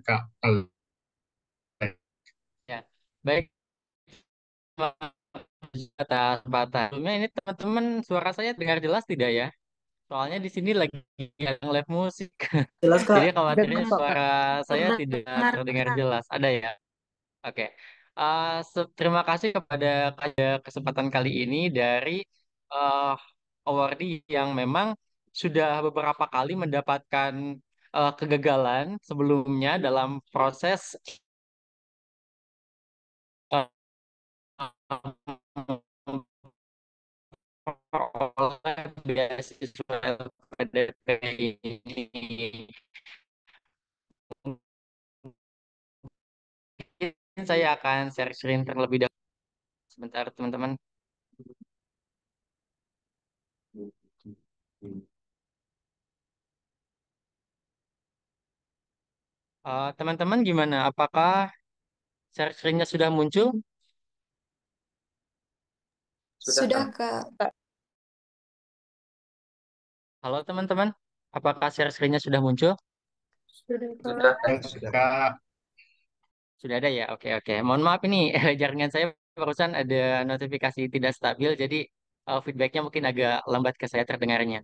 Kak Alex. Ya, baik atas kesempatan. Sebelumnya ini teman-teman suara saya dengar jelas tidak ya? Soalnya di sini lagi ada live musik. Jelas Kak, Jadi dengar khawatirnya kok Kak. suara saya tidak Dengar terdengar Kak. jelas. Ada ya? Oke. Terima kasih kepada kesempatan kali ini dari uh, awardee yang memang sudah beberapa kali mendapatkan kegagalan sebelumnya dalam proses uh, memperoleh beasiswa LPDP ini. Mungkin saya akan share screen terlebih dahulu. Sebentar, teman-teman. Teman-teman gimana? Apakah share screen-nya sudah muncul? Sudah Kak. Kak. Halo, teman-teman. Apakah share screen-nya sudah muncul? Sudah Sudah, Kak. sudah Kak. Sudah ada ya? Oke, oke. Mohon maaf ini, jaringan saya barusan ada notifikasi tidak stabil, jadi feedbacknya mungkin agak lambat ke saya terdengarnya.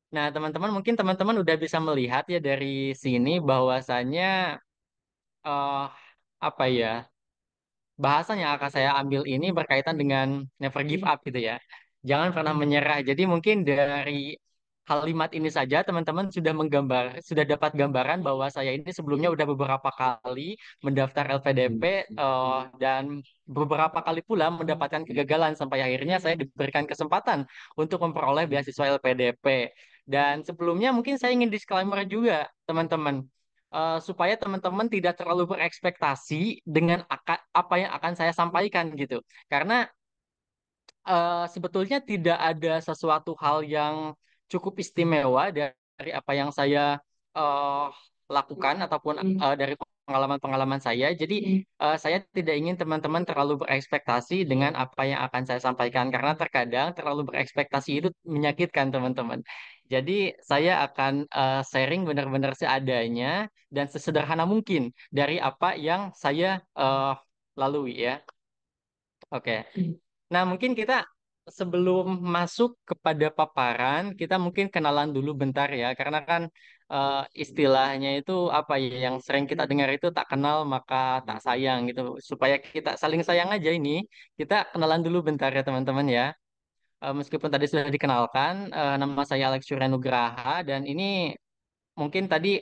Nah, teman-teman, mungkin teman-teman udah bisa melihat ya dari sini bahwasannya eh apa ya? Bahasan yang akan saya ambil ini berkaitan dengan never give up gitu ya. Jangan pernah menyerah. Jadi mungkin dari kalimat ini saja teman-teman sudah dapat gambaran bahwa saya ini sebelumnya udah beberapa kali mendaftar LPDP dan beberapa kali pula mendapatkan kegagalan sampai akhirnya saya diberikan kesempatan untuk memperoleh beasiswa LPDP. Dan sebelumnya mungkin saya ingin disclaimer juga teman-teman supaya teman-teman tidak terlalu berekspektasi dengan apa yang akan saya sampaikan gitu. Karena sebetulnya tidak ada sesuatu hal yang cukup istimewa dari apa yang saya eh, lakukan ataupun dari pengalaman-pengalaman saya. Jadi saya tidak ingin teman-teman terlalu berekspektasi dengan apa yang akan saya sampaikan karena terkadang terlalu berekspektasi itu menyakitkan teman-teman. Jadi saya akan sharing benar-benar seadanya dan sesederhana mungkin dari apa yang saya lalui ya. Oke. Nah, mungkin kita sebelum masuk kepada paparan, kita mungkin kenalan dulu bentar ya, karena kan istilahnya itu apa ya, yang sering kita dengar itu tak kenal maka tak sayang gitu. Supaya kita saling sayang aja ini, kita kenalan dulu bentar ya teman-teman ya. Meskipun tadi sudah dikenalkan, nama saya Alex Surya Nugraha dan ini mungkin tadi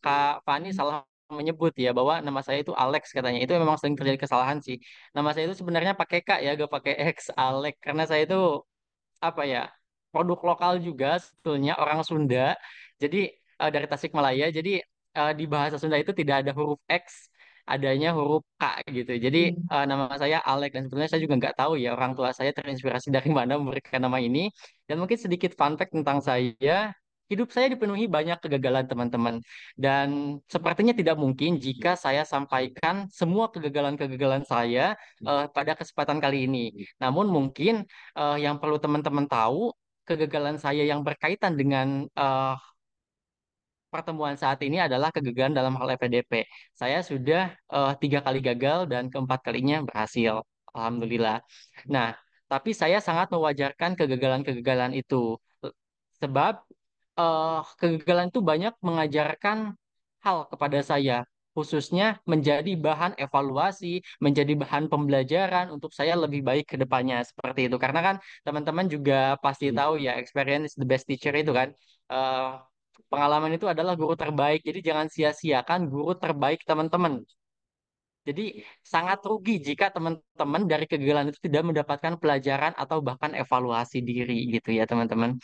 Kak Fani salah menyebut ya bahwa nama saya itu Alex katanya. Itu memang sering terjadi kesalahan sih. Nama saya itu sebenarnya pakai K ya, gak pakai X, Alex. Karena saya itu apa ya, produk lokal juga sebetulnya orang Sunda. Jadi dari Tasikmalaya. Jadi di bahasa Sunda itu tidak ada huruf X, adanya huruf K gitu. Jadi nama saya Alex dan sebetulnya saya juga nggak tahu ya orang tua saya terinspirasi dari mana memberikan nama ini. Dan mungkin sedikit fun fact tentang saya. Hidup saya dipenuhi banyak kegagalan, teman-teman. Dan sepertinya tidak mungkin jika saya sampaikan semua kegagalan-kegagalan saya pada kesempatan kali ini. Namun mungkin yang perlu teman-teman tahu, kegagalan saya yang berkaitan dengan pertemuan saat ini adalah kegagalan dalam hal FPDP. Saya sudah 3 kali gagal dan keempat kalinya berhasil. Alhamdulillah. Nah, tapi saya sangat mewajarkan kegagalan-kegagalan itu. Sebab kegagalan itu banyak mengajarkan hal kepada saya, khususnya menjadi bahan evaluasi, menjadi bahan pembelajaran untuk saya lebih baik ke depannya seperti itu. Karena kan teman-teman juga pasti tahu ya, experience is the best teacher itu kan. Eh, Pengalaman itu adalah guru terbaik. Jadi jangan sia-siakan guru terbaik teman-teman. Jadi sangat rugi jika teman-teman dari kegagalan itu tidak mendapatkan pelajaran atau bahkan evaluasi diri gitu ya teman-teman.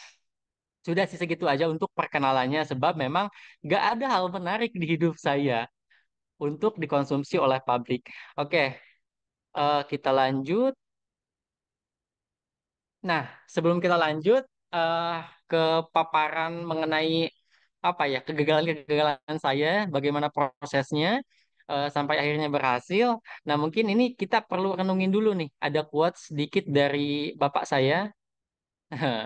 Sudah sih segitu aja untuk perkenalannya, sebab memang gak ada hal menarik di hidup saya untuk dikonsumsi oleh publik. Oke, kita lanjut. Nah, sebelum kita lanjut eh, ke paparan mengenai apa ya kegagalan-kegagalan saya, bagaimana prosesnya sampai akhirnya berhasil. Nah, mungkin ini kita perlu renungin dulu nih. Ada quotes sedikit dari bapak saya.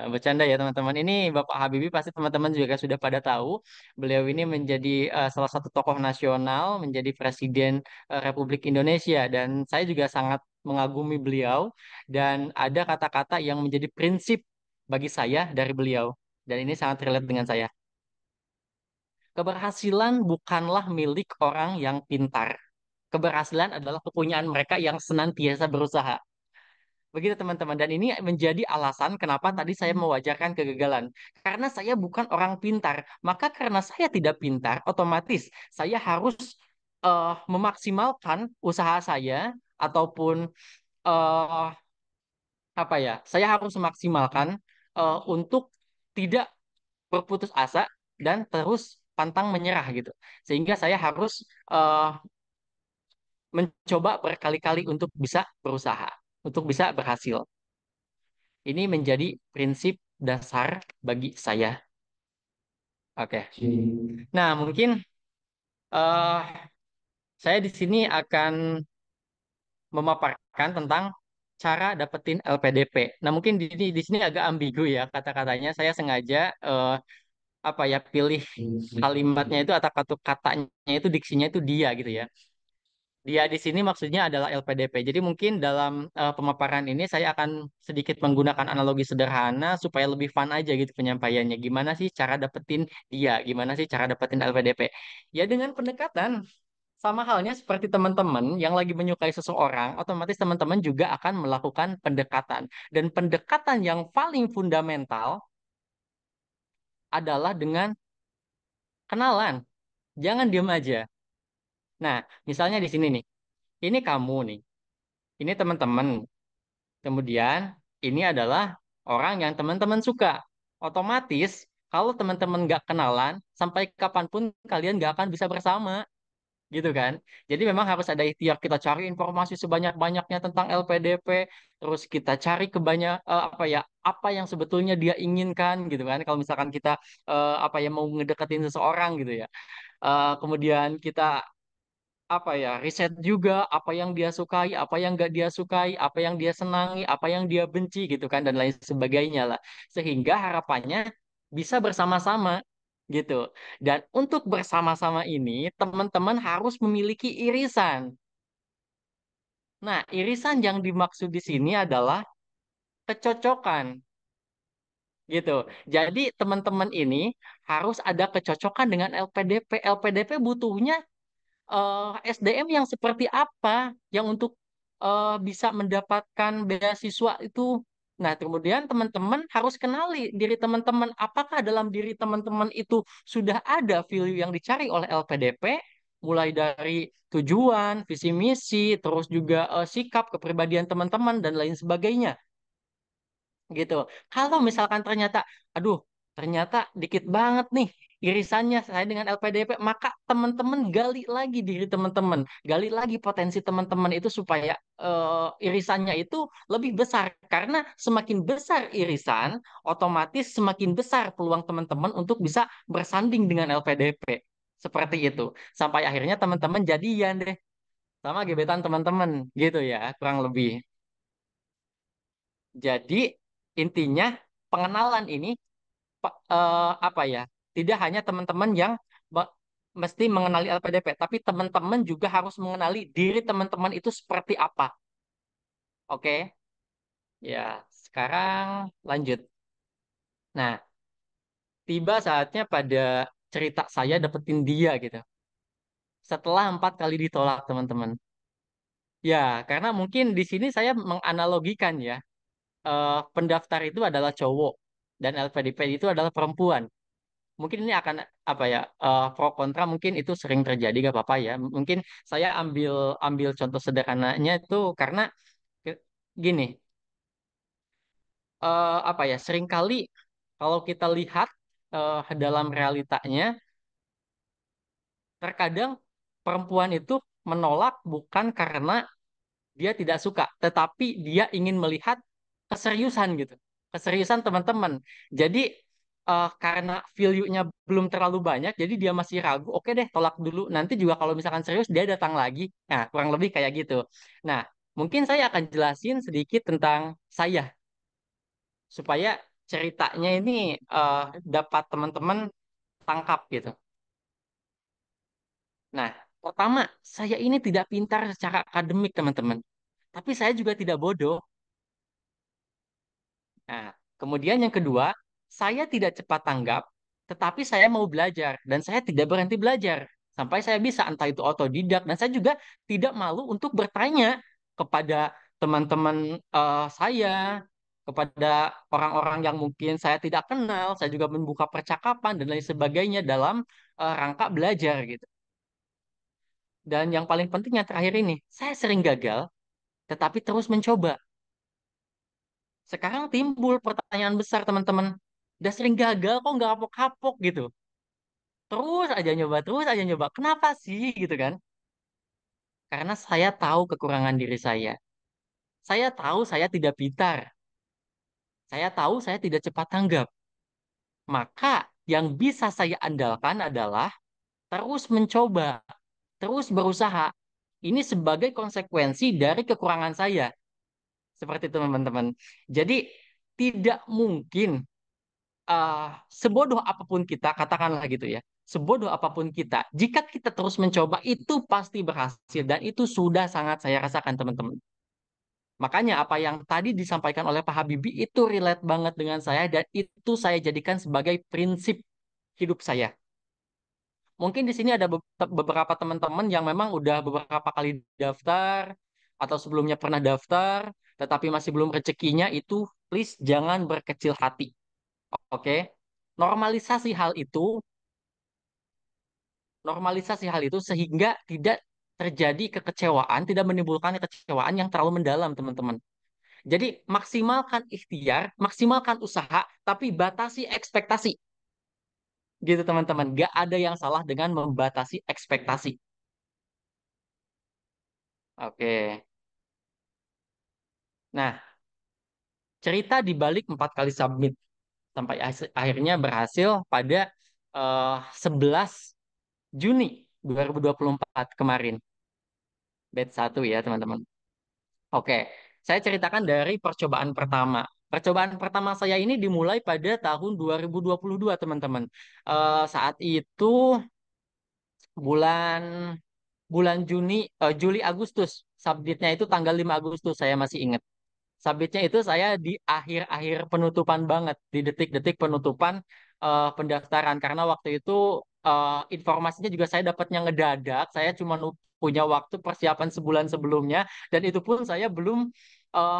Bercanda ya teman-teman. Ini Bapak Habibie pasti teman-teman juga sudah pada tahu. Beliau ini menjadi salah satu tokoh nasional, menjadi Presiden Republik Indonesia. Dan saya juga sangat mengagumi beliau. Dan ada kata-kata yang menjadi prinsip bagi saya dari beliau. Dan ini sangat relate dengan saya. Keberhasilan bukanlah milik orang yang pintar. Keberhasilan adalah kepunyaan mereka yang senantiasa berusaha. Begitu teman-teman. Dan ini menjadi alasan kenapa tadi saya mewajarkan kegagalan. Karena saya bukan orang pintar. Maka karena saya tidak pintar, otomatis saya harus memaksimalkan usaha saya ataupun eh, apa ya? Saya harus memaksimalkan untuk tidak berputus asa dan terus pantang menyerah gitu. Sehingga saya harus eh, mencoba berkali-kali untuk bisa berusaha, untuk bisa berhasil. Ini menjadi prinsip dasar bagi saya. Oke. Nah, mungkin eh saya di sini akan memaparkan tentang cara dapetin LPDP. Nah, mungkin di sini agak ambigu ya kata-katanya. Saya sengaja apa ya pilih kalimatnya itu atau kata-katanya itu diksinya itu dia gitu ya. Dia di sini maksudnya adalah LPDP. Jadi mungkin dalam pemaparan ini saya akan sedikit menggunakan analogi sederhana supaya lebih fun aja gitu penyampaiannya. Gimana sih cara dapetin dia? Gimana sih cara dapetin LPDP? Ya dengan pendekatan sama halnya seperti teman-teman yang lagi menyukai seseorang, otomatis teman-teman juga akan melakukan pendekatan. Dan pendekatan yang paling fundamental adalah dengan kenalan. Jangan diam aja. Nah, misalnya di sini nih. Ini kamu nih. Ini teman-teman. Kemudian ini adalah orang yang teman-teman suka. Otomatis kalau teman-teman nggak kenalan, sampai kapanpun kalian nggak akan bisa bersama, gitu kan? Jadi memang harus ada ikhtiar kita cari informasi sebanyak-banyaknya tentang LPDP, terus kita cari apa ya, apa yang sebetulnya dia inginkan, gitu kan? Kalau misalkan kita apa ya mau ngedeketin seseorang gitu ya. Kemudian kita apa ya riset juga apa yang dia sukai, apa yang gak dia sukai, apa yang dia senangi, apa yang dia benci gitu kan dan lain sebagainya lah. Sehingga harapannya bisa bersama-sama gitu. Dan untuk bersama-sama ini teman-teman harus memiliki irisan. Nah, irisan yang dimaksud di sini adalah kecocokan gitu. Jadi teman-teman ini harus ada kecocokan dengan LPDP. LPDP butuhnya SDM yang seperti apa yang untuk bisa mendapatkan beasiswa itu. Nah, kemudian teman-teman harus kenali diri teman-teman. Apakah dalam diri teman-teman itu sudah ada value yang dicari oleh LPDP, mulai dari tujuan, visi misi, terus juga sikap, kepribadian teman-teman, dan lain sebagainya gitu. Kalau misalkan ternyata, aduh, ternyata dikit banget nih irisannya saya dengan LPDP, maka teman-teman gali lagi diri teman-teman, gali lagi potensi teman-teman itu supaya irisannya itu lebih besar. Karena semakin besar irisan, otomatis semakin besar peluang teman-teman untuk bisa bersanding dengan LPDP. Seperti itu. Sampai akhirnya teman-teman jadian deh sama gebetan teman-teman gitu ya, kurang lebih. Jadi intinya pengenalan ini apa ya? Tidak hanya teman-teman yang me- mesti mengenali LPDP, tapi teman-teman juga harus mengenali diri teman-teman itu seperti apa. Oke? Ya, sekarang lanjut. Nah, tiba saatnya pada cerita saya dapetin dia gitu. Setelah 4 kali ditolak teman-teman. Ya, karena mungkin di sini saya menganalogikan ya, pendaftar itu adalah cowok dan LPDP itu adalah perempuan. Mungkin ini akan apa ya pro kontra mungkin itu sering terjadi gak apa-apa ya mungkin saya ambil ambil contoh sederhananya itu karena ke- gini apa ya seringkali kalau kita lihat dalam realitanya terkadang perempuan itu menolak bukan karena dia tidak suka, tetapi dia ingin melihat keseriusan gitu. Keseriusan teman-teman. Jadi karena value-nya belum terlalu banyak, jadi dia masih ragu. Oke deh, tolak dulu. Nanti juga kalau misalkan serius dia datang lagi. Nah, kurang lebih kayak gitu. Nah, mungkin saya akan jelasin sedikit tentang saya supaya ceritanya ini dapat teman-teman tangkap gitu. Nah, pertama, saya ini tidak pintar secara akademik, teman-teman. Tapi saya juga tidak bodoh. Nah, kemudian yang kedua, saya tidak cepat tanggap, tetapi saya mau belajar dan saya tidak berhenti belajar sampai saya bisa, entah itu otodidak, dan saya juga tidak malu untuk bertanya kepada teman-teman saya, kepada orang-orang yang mungkin saya tidak kenal. Saya juga membuka percakapan dan lain sebagainya dalam rangka belajar gitu. Dan yang paling penting yang terakhir ini, saya sering gagal, tetapi terus mencoba. Sekarang timbul pertanyaan besar, teman-teman. Udah sering gagal kok nggak kapok-kapok gitu. Terus aja nyoba. Kenapa sih gitu kan? Karena saya tahu kekurangan diri saya. Saya tahu saya tidak pintar. Saya tahu saya tidak cepat tanggap. Maka yang bisa saya andalkan adalah terus mencoba, terus berusaha. Ini sebagai konsekuensi dari kekurangan saya. Seperti itu, teman-teman. Jadi tidak mungkin sebodoh apapun kita, katakanlah gitu ya, sebodoh apapun kita, jika kita terus mencoba, itu pasti berhasil. Dan itu sudah sangat saya rasakan, teman-teman. Makanya apa yang tadi disampaikan oleh Pak Habibie itu relate banget dengan saya, dan itu saya jadikan sebagai prinsip hidup saya. Mungkin di sini ada beberapa teman-teman yang memang udah beberapa kali daftar, atau sebelumnya pernah daftar, tetapi masih belum rezekinya, itu please jangan berkecil hati. Oke? Normalisasi hal itu, normalisasi hal itu sehingga tidak terjadi kekecewaan, tidak menimbulkan kekecewaan yang terlalu mendalam, teman-teman. Jadi maksimalkan ikhtiar, maksimalkan usaha, tapi batasi ekspektasi. Gitu, teman-teman. Gak ada yang salah dengan membatasi ekspektasi. Oke. Nah, cerita di balik 4 kali submit sampai akhirnya berhasil pada 11 Juni 2024 kemarin. Batch 1 ya, teman-teman. Oke, saya ceritakan dari percobaan pertama. Percobaan pertama saya ini dimulai pada tahun 2022, teman-teman. Saat itu bulan bulan Juli Agustus. Submitnya itu tanggal 5 Agustus, saya masih ingat. Submitnya itu saya di akhir-akhir penutupan banget, di detik-detik penutupan pendaftaran. Karena waktu itu informasinya juga saya dapatnya ngedadak. Saya cuma punya waktu persiapan sebulan sebelumnya, dan itu pun saya belum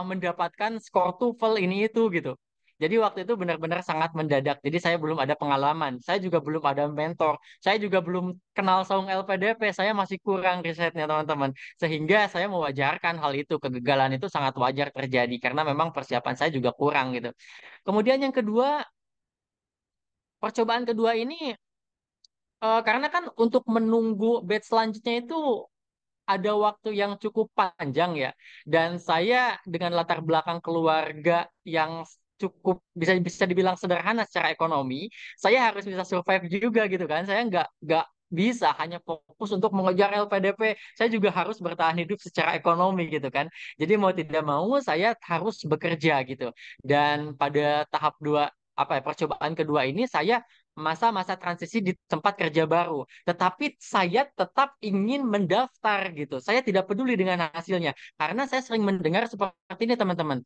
mendapatkan skor TOEFL ini itu gitu. Jadi waktu itu benar-benar sangat mendadak. Jadi saya belum ada pengalaman. Saya juga belum ada mentor. Saya juga belum kenal saung LPDP. Saya masih kurang risetnya, teman-teman. Sehingga saya mewajarkan hal itu. Kegagalan itu sangat wajar terjadi karena memang persiapan saya juga kurang gitu. Kemudian yang kedua, percobaan kedua ini karena kan untuk menunggu batch selanjutnya itu ada waktu yang cukup panjang ya. Dan saya dengan latar belakang keluarga yang cukup bisa bisa dibilang sederhana secara ekonomi, saya harus bisa survive juga gitu kan. Saya nggak bisa hanya fokus untuk mengejar LPDP. Saya juga harus bertahan hidup secara ekonomi gitu kan. Jadi mau tidak mau saya harus bekerja gitu. Dan pada tahap dua, apa ya, percobaan kedua ini saya masa-masa transisi di tempat kerja baru. Tetapi saya tetap ingin mendaftar gitu. Saya tidak peduli dengan hasilnya. Karena saya sering mendengar seperti ini, teman-teman.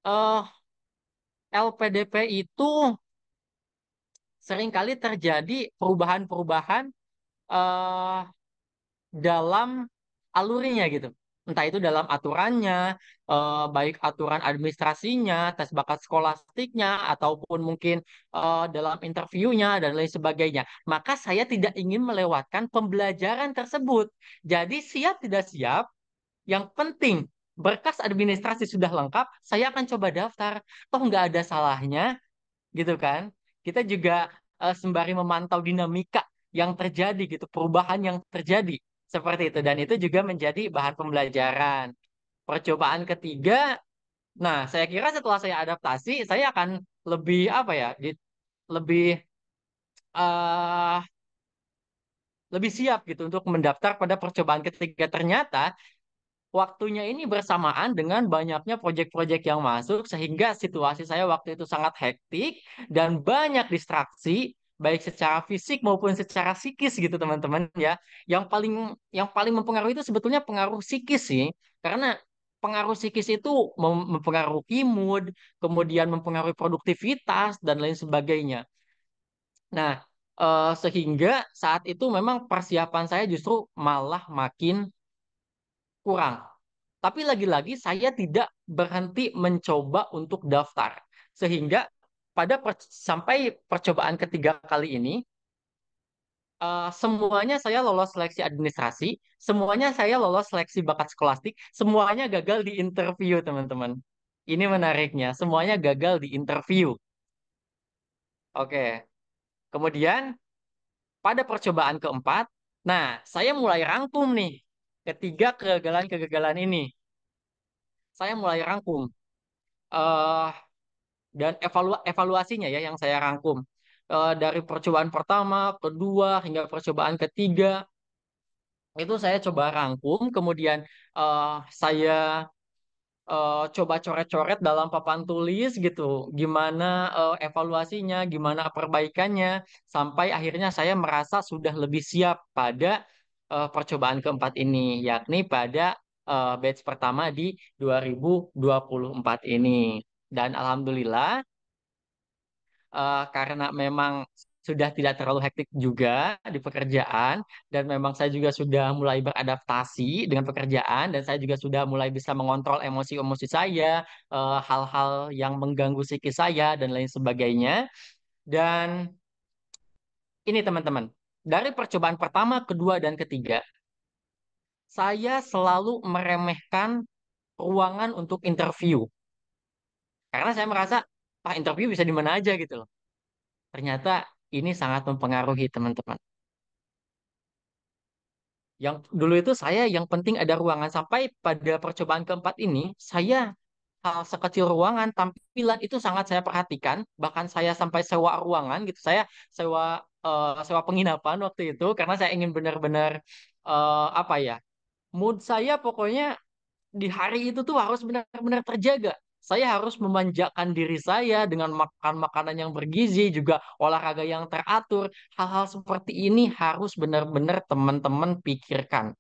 Eh, LPDP itu seringkali terjadi perubahan-perubahan eh, dalam alurnya gitu. Entah itu dalam aturannya, baik aturan administrasinya, tes bakat skolastiknya, ataupun mungkin dalam interviewnya, dan lain sebagainya. Maka saya tidak ingin melewatkan pembelajaran tersebut. Jadi siap tidak siap, yang penting berkas administrasi sudah lengkap, saya akan coba daftar. Toh nggak ada salahnya gitu kan. Kita juga sembari memantau dinamika yang terjadi gitu, perubahan yang terjadi seperti itu, dan itu juga menjadi bahan pembelajaran. Percobaan ketiga, nah saya kira setelah saya adaptasi, saya akan lebih apa ya, lebih eh lebih siap gitu untuk mendaftar pada percobaan ketiga. Ternyata waktunya ini bersamaan dengan banyaknya proyek-proyek yang masuk sehingga situasi saya waktu itu sangat hektik dan banyak distraksi baik secara fisik maupun secara psikis gitu teman-teman ya. Yang paling mempengaruhi itu sebetulnya pengaruh psikis sih. Karena pengaruh psikis itu mempengaruhi mood, kemudian mempengaruhi produktivitas dan lain sebagainya. Nah, sehingga saat itu memang persiapan saya justru malah makin kurang. Tapi lagi-lagi saya tidak berhenti mencoba untuk daftar. Sehingga sampai percobaan ketiga kali ini, semuanya saya lolos seleksi administrasi, semuanya saya lolos seleksi bakat skolastik, semuanya gagal di interview, teman-teman. Ini menariknya, semuanya gagal di interview. Oke, kemudian pada percobaan keempat, nah saya mulai rangkum nih ketiga kegagalan-kegagalan ini. Saya mulai rangkum. eh dan evaluasinya ya yang saya rangkum. Dari percobaan pertama, kedua, hingga percobaan ketiga, itu saya coba rangkum, kemudian saya coba coret-coret dalam papan tulis gitu, gimana evaluasinya, gimana perbaikannya, sampai akhirnya saya merasa sudah lebih siap pada percobaan keempat ini, yakni pada batch pertama di 2024 ini. Dan alhamdulillah, karena memang sudah tidak terlalu hektik juga di pekerjaan dan memang saya juga sudah mulai beradaptasi dengan pekerjaan dan saya juga sudah mulai bisa mengontrol emosi-emosi saya, hal-hal yang mengganggu psikis saya dan lain sebagainya. Dan ini teman-teman, dari percobaan pertama, kedua, dan ketiga, saya selalu meremehkan ruangan untuk interview karena saya merasa, ah interview bisa di mana aja gitu loh. Ternyata ini sangat mempengaruhi teman-teman. Yang dulu itu saya yang penting ada ruangan sampai pada percobaan keempat ini saya hal sekecil ruangan tampilan itu sangat saya perhatikan, bahkan saya sampai sewa ruangan gitu, saya sewa penginapan waktu itu karena saya ingin benar-benar apa ya, mood saya pokoknya di hari itu tuh harus benar-benar terjaga. Saya harus memanjakan diri saya dengan makan makanan yang bergizi, juga olahraga yang teratur. Hal-hal seperti ini harus benar-benar teman-teman pikirkan.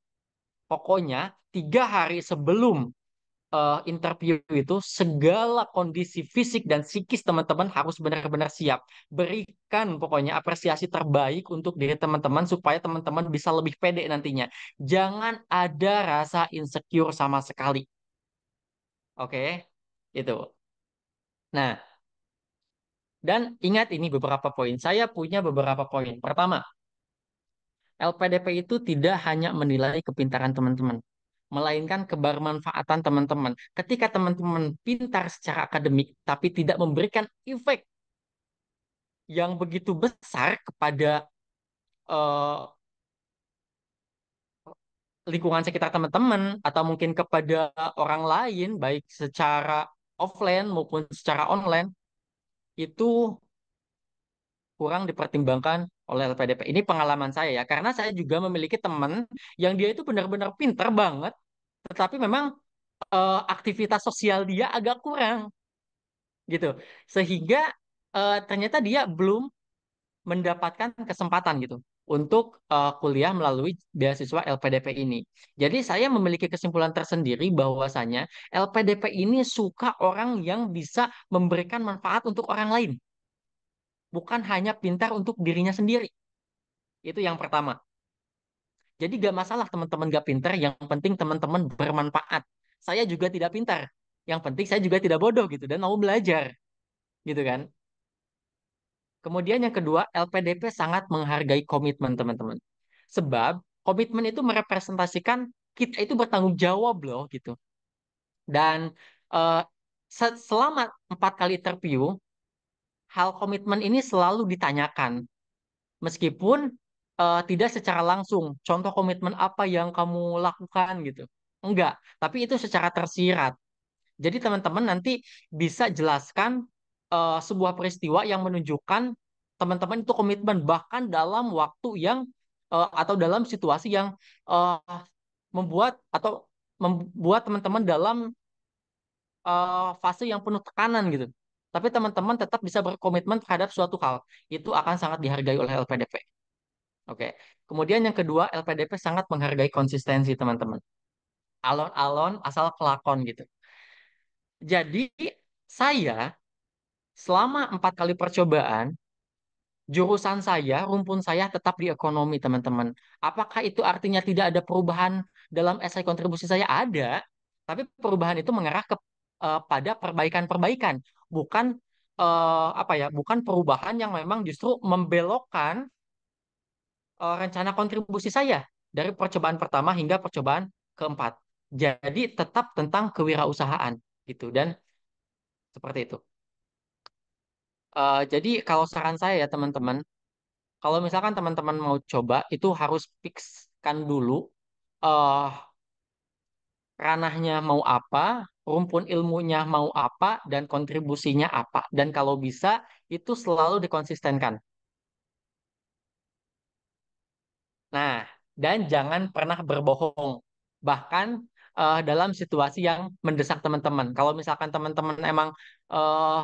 Pokoknya 3 hari sebelum interview itu, segala kondisi fisik dan psikis teman-teman harus benar-benar siap. Berikan pokoknya apresiasi terbaik untuk diri teman-teman supaya teman-teman bisa lebih pede nantinya. Jangan ada rasa insecure sama sekali. Oke, itu. Nah, dan ingat ini beberapa poin. Saya punya beberapa poin. Pertama, LPDP itu tidak hanya menilai kepintaran teman-teman, melainkan kebermanfaatan teman-teman. Ketika teman-teman pintar secara akademik, tapi tidak memberikan efek yang begitu besar kepada eh, lingkungan sekitar teman-teman, atau mungkin kepada orang lain, baik secara offline maupun secara online, itu kurang dipertimbangkan oleh LPDP. Ini pengalaman saya ya, karena saya juga memiliki teman yang dia itu benar-benar pinter banget, tetapi memang aktivitas sosial dia agak kurang gitu, sehingga ternyata dia belum mendapatkan kesempatan gitu untuk kuliah melalui beasiswa LPDP ini. Jadi saya memiliki kesimpulan tersendiri bahwasanya LPDP ini suka orang yang bisa memberikan manfaat untuk orang lain, bukan hanya pintar untuk dirinya sendiri. Itu yang pertama. Jadi gak masalah teman-teman gak pintar, yang penting teman-teman bermanfaat. Saya juga tidak pintar, yang penting saya juga tidak bodoh gitu dan mau belajar gitu kan. Kemudian yang kedua, LPDP sangat menghargai komitmen teman-teman. Sebab komitmen itu merepresentasikan kita itu bertanggung jawab loh gitu. Dan eh, selama 4 kali interview, hal komitmen ini selalu ditanyakan. Meskipun tidak secara langsung. Contoh komitmen apa yang kamu lakukan gitu. Enggak, tapi itu secara tersirat. Jadi teman-teman nanti bisa jelaskan sebuah peristiwa yang menunjukkan teman-teman itu komitmen bahkan dalam waktu yang atau dalam situasi yang membuat atau membuat teman-teman dalam fase yang penuh tekanan gitu. Tapi teman-teman tetap bisa berkomitmen terhadap suatu hal. Itu akan sangat dihargai oleh LPDP. Oke. Kemudian yang kedua, LPDP sangat menghargai konsistensi teman-teman. Alon-alon asal kelakon gitu. Jadi saya selama 4 kali percobaan, jurusan saya, rumpun saya tetap di ekonomi, teman-teman. Apakah itu artinya tidak ada perubahan dalam esai kontribusi saya? Ada, tapi perubahan itu mengarah pada perbaikan-perbaikan, bukan apa ya, bukan perubahan yang memang justru membelokkan rencana kontribusi saya dari percobaan pertama hingga percobaan keempat. Jadi tetap tentang kewirausahaan gitu dan seperti itu. Jadi kalau saran saya ya teman-teman, kalau misalkan teman-teman mau coba, itu harus fixkan dulu eh ranahnya mau apa, rumpun ilmunya mau apa, dan kontribusinya apa. Dan kalau bisa, itu selalu dikonsistenkan. Nah, dan jangan pernah berbohong. Bahkan dalam situasi yang mendesak teman-teman. Kalau misalkan teman-teman emang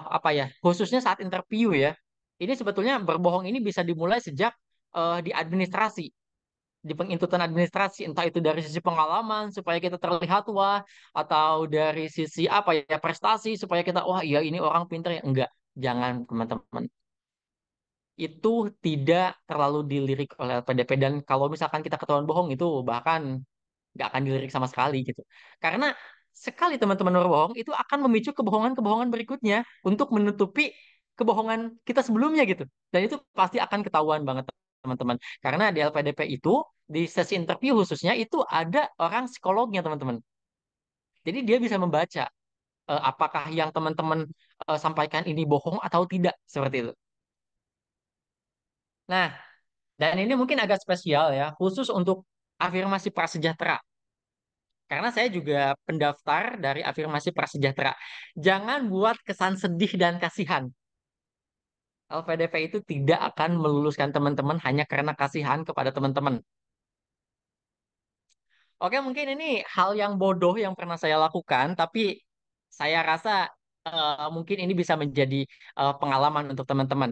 apa ya, khususnya saat interview ya, ini sebetulnya berbohong ini bisa dimulai sejak di administrasi, di penginputan administrasi, entah itu dari sisi pengalaman supaya kita terlihat wah, atau dari sisi apa ya, prestasi supaya kita wah iya ini orang pintar ya. Enggak, jangan teman-teman. Itu tidak terlalu dilirik oleh LPDP, dan kalau misalkan kita ketahuan bohong itu bahkan nggak akan dilirik sama sekali gitu. Karena sekali teman-teman berbohong itu akan memicu kebohongan-kebohongan berikutnya untuk menutupi kebohongan kita sebelumnya gitu. Dan itu pasti akan ketahuan banget teman-teman. Karena di LPDP itu di sesi interview khususnya itu ada orang psikolognya teman-teman. Jadi dia bisa membaca apakah yang teman-teman sampaikan ini bohong atau tidak seperti itu. Nah, dan ini mungkin agak spesial ya, khusus untuk afirmasi prasejahtera. Karena saya juga pendaftar dari afirmasi prasejahtera. Jangan buat kesan sedih dan kasihan. LPDP itu tidak akan meluluskan teman-teman hanya karena kasihan kepada teman-teman. Oke, mungkin ini hal yang bodoh yang pernah saya lakukan, tapi saya rasa mungkin ini bisa menjadi pengalaman untuk teman-teman.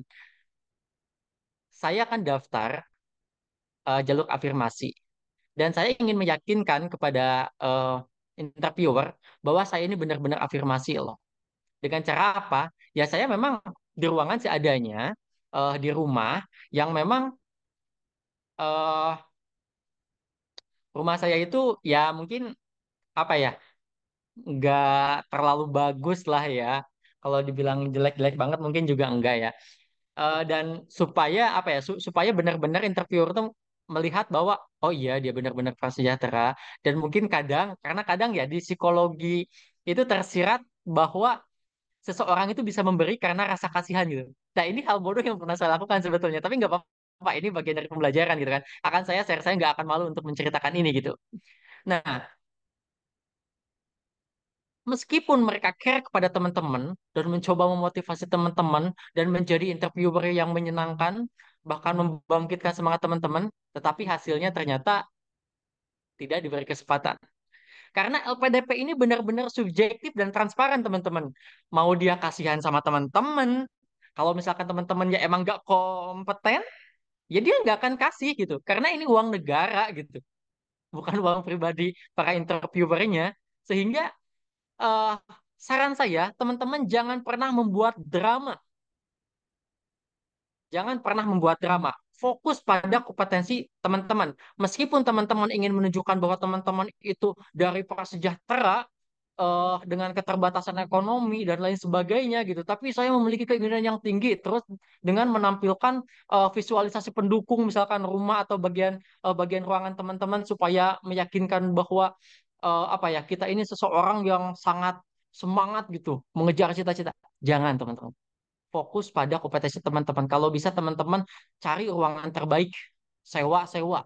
Saya akan daftar jalur afirmasi. Dan saya ingin meyakinkan kepada interviewer bahwa saya ini benar-benar afirmasi loh. Dengan cara apa? Ya saya memang di ruangan seadanya, di rumah yang memang eh, rumah saya itu ya mungkin apa ya, nggak terlalu bagus lah ya. Kalau dibilang jelek-jelek banget mungkin juga enggak ya. Dan supaya apa ya, supaya benar-benar interviewer tuh melihat bahwa oh iya dia benar-benar prasejahtera, dan mungkin kadang karena kadang ya di psikologi itu tersirat bahwa seseorang itu bisa memberi karena rasa kasihan gitu. Nah ini hal bodoh yang pernah saya lakukan sebetulnya, tapi nggak apa-apa, ini bagian dari pembelajaran gitu kan. Akan saya nggak akan malu untuk menceritakan ini gitu. Nah, meskipun mereka care kepada teman-teman dan mencoba memotivasi teman-teman dan menjadi interviewer yang menyenangkan, bahkan membangkitkan semangat teman-teman, tetapi hasilnya ternyata tidak diberi kesempatan. Karena LPDP ini benar-benar subjektif dan transparan, teman-teman. Mau dia kasihan sama teman-teman, kalau misalkan teman-temannya emang nggak kompeten, ya dia nggak akan kasih gitu. Karena ini uang negara gitu, bukan uang pribadi para interviewernya. Sehingga eh, saran saya, teman-teman jangan pernah membuat drama. Jangan pernah membuat drama. Fokus pada kompetensi teman-teman. Meskipun teman-teman ingin menunjukkan bahwa teman-teman itu dari prasejahtera, dengan keterbatasan ekonomi dan lain sebagainya gitu. Tapi saya memiliki keinginan yang tinggi. Terus dengan menampilkan visualisasi pendukung, misalkan rumah atau bagian ruangan teman-teman supaya meyakinkan bahwa apa ya, kita ini seseorang yang sangat semangat gitu mengejar cita-cita. Jangan teman-teman. Fokus pada kompetensi teman-teman. Kalau bisa teman-teman cari ruangan terbaik, sewa-sewa,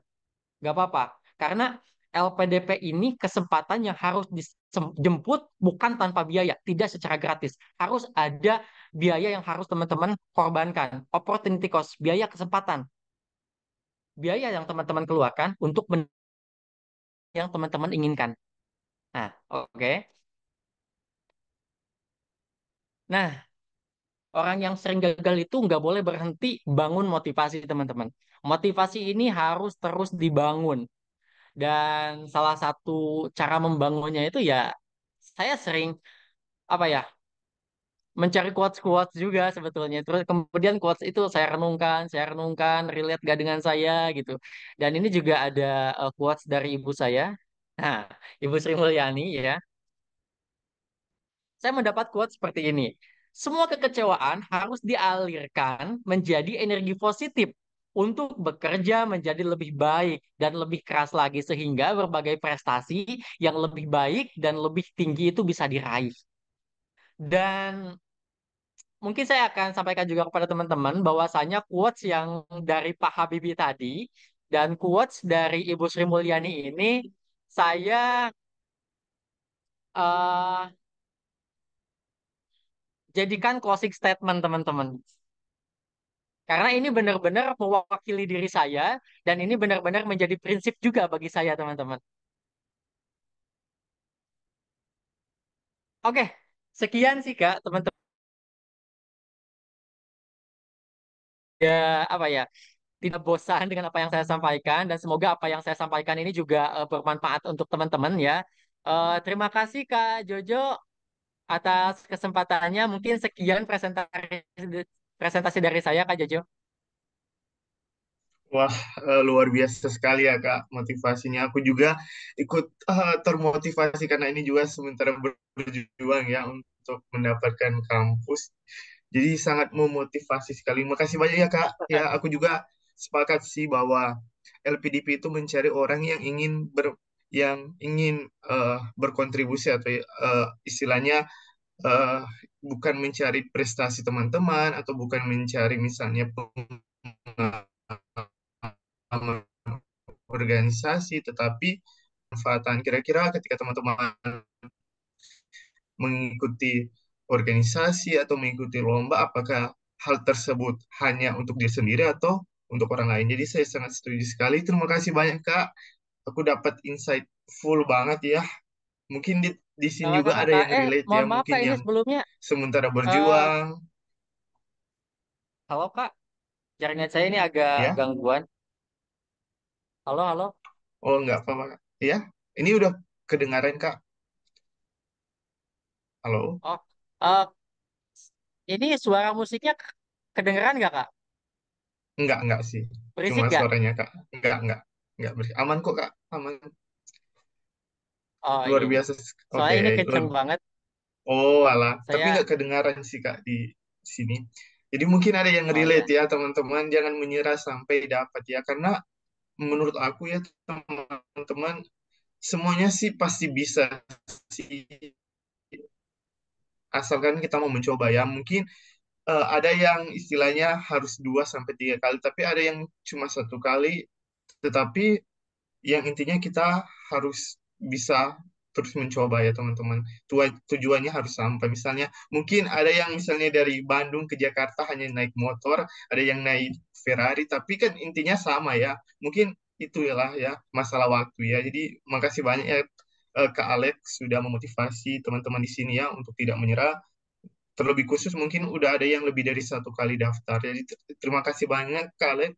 nggak apa-apa. Karena LPDP ini kesempatan yang harus dijemput bukan tanpa biaya, tidak secara gratis. Harus ada biaya yang harus teman-teman korbankan. Opportunity cost, biaya kesempatan. Biaya yang teman-teman keluarkan untuk yang teman-teman inginkan. Nah, oke. Nah, orang yang sering gagal itu nggak boleh berhenti bangun motivasi, teman-teman. Motivasi ini harus terus dibangun. Dan salah satu cara membangunnya itu ya, saya sering, apa ya, mencari quotes-quotes juga sebetulnya. Terus kemudian quotes itu saya renungkan, relate gak dengan saya gitu. Dan ini juga ada quotes dari ibu saya. Nah, Ibu Sri Mulyani ya. Saya mendapat quote seperti ini. Semua kekecewaan harus dialirkan menjadi energi positif untuk bekerja menjadi lebih baik dan lebih keras lagi sehingga berbagai prestasi yang lebih baik dan lebih tinggi itu bisa diraih. Dan mungkin saya akan sampaikan juga kepada teman-teman bahwasanya quotes yang dari Pak Habibie tadi dan quotes dari Ibu Sri Mulyani ini saya eh, jadikan closing statement, teman-teman. Karena ini benar-benar mewakili diri saya dan ini benar-benar menjadi prinsip juga bagi saya, teman-teman. Oke, sekian sih Kak, teman-teman. Ya, apa ya? Tidak bosan dengan apa yang saya sampaikan dan semoga apa yang saya sampaikan ini juga bermanfaat untuk teman-teman ya. Terima kasih Kak Jojo atas kesempatannya. Mungkin sekian presentasi dari saya Kak Jojo. Wah, luar biasa sekali ya Kak motivasinya. Aku juga ikut termotivasi karena ini juga sementara berjuang ya untuk mendapatkan kampus. Jadi sangat memotivasi sekali. Makasih banyak ya Kak. Ya, aku juga sepakat sih bahwa LPDP itu mencari orang yang ingin berkontribusi atau istilahnya eh, bukan mencari prestasi teman-teman atau bukan mencari misalnya pengalaman organisasi, tetapi manfaatan. Kira-kira ketika teman-teman mengikuti organisasi atau mengikuti lomba, apakah hal tersebut hanya untuk diri sendiri atau untuk orang lain? Jadi saya sangat setuju sekali. Terima kasih banyak Kak. Aku dapat insight full banget ya. Mungkin di sini juga Sama-sama ada Kak. yang relate ya, Mohon maaf mungkin Kak ini yang sebelumnya. sementara eh berjuang, Halo Kak, jaringan saya ini agak ya. gangguan. Halo, halo. Oh, nggak apa-apa, Kak. Ya, ini udah kedengaran, Kak. Halo? Oh, eh, ini suara musiknya kedengeran nggak Kak? Enggak sih. Cuma Berisik nggak? suaranya, Kak. Enggak bersih. Aman kok, Kak. Aman. Oh Luar iya, iya. biasa. Soalnya Oke. ini kenceng Luar- banget. Oh, alah. Tapi Saya, nggak kedengaran sih, Kak, di sini. Jadi mungkin ada yang oh relate ya. ya, teman-teman. Jangan menyerah sampai dapat ya. Karena menurut aku ya, teman-teman, semuanya sih pasti bisa sih. Asalkan kita mau mencoba ya. Mungkin ada yang istilahnya harus 2 sampai 3 kali, tapi ada yang cuma 1 kali. Tetapi yang intinya kita harus bisa terus mencoba ya teman-teman. Tujuannya harus sampai. Misalnya mungkin ada yang misalnya dari Bandung ke Jakarta hanya naik motor, ada yang naik Ferrari, tapi kan intinya sama ya. Mungkin itulah ya masalah waktu ya. Jadi makasih banyak ya Kak Alex sudah memotivasi teman-teman di sini ya untuk tidak menyerah. Terlebih khusus mungkin udah ada yang lebih dari 1 kali daftar. Jadi terima kasih banyak Kak Alex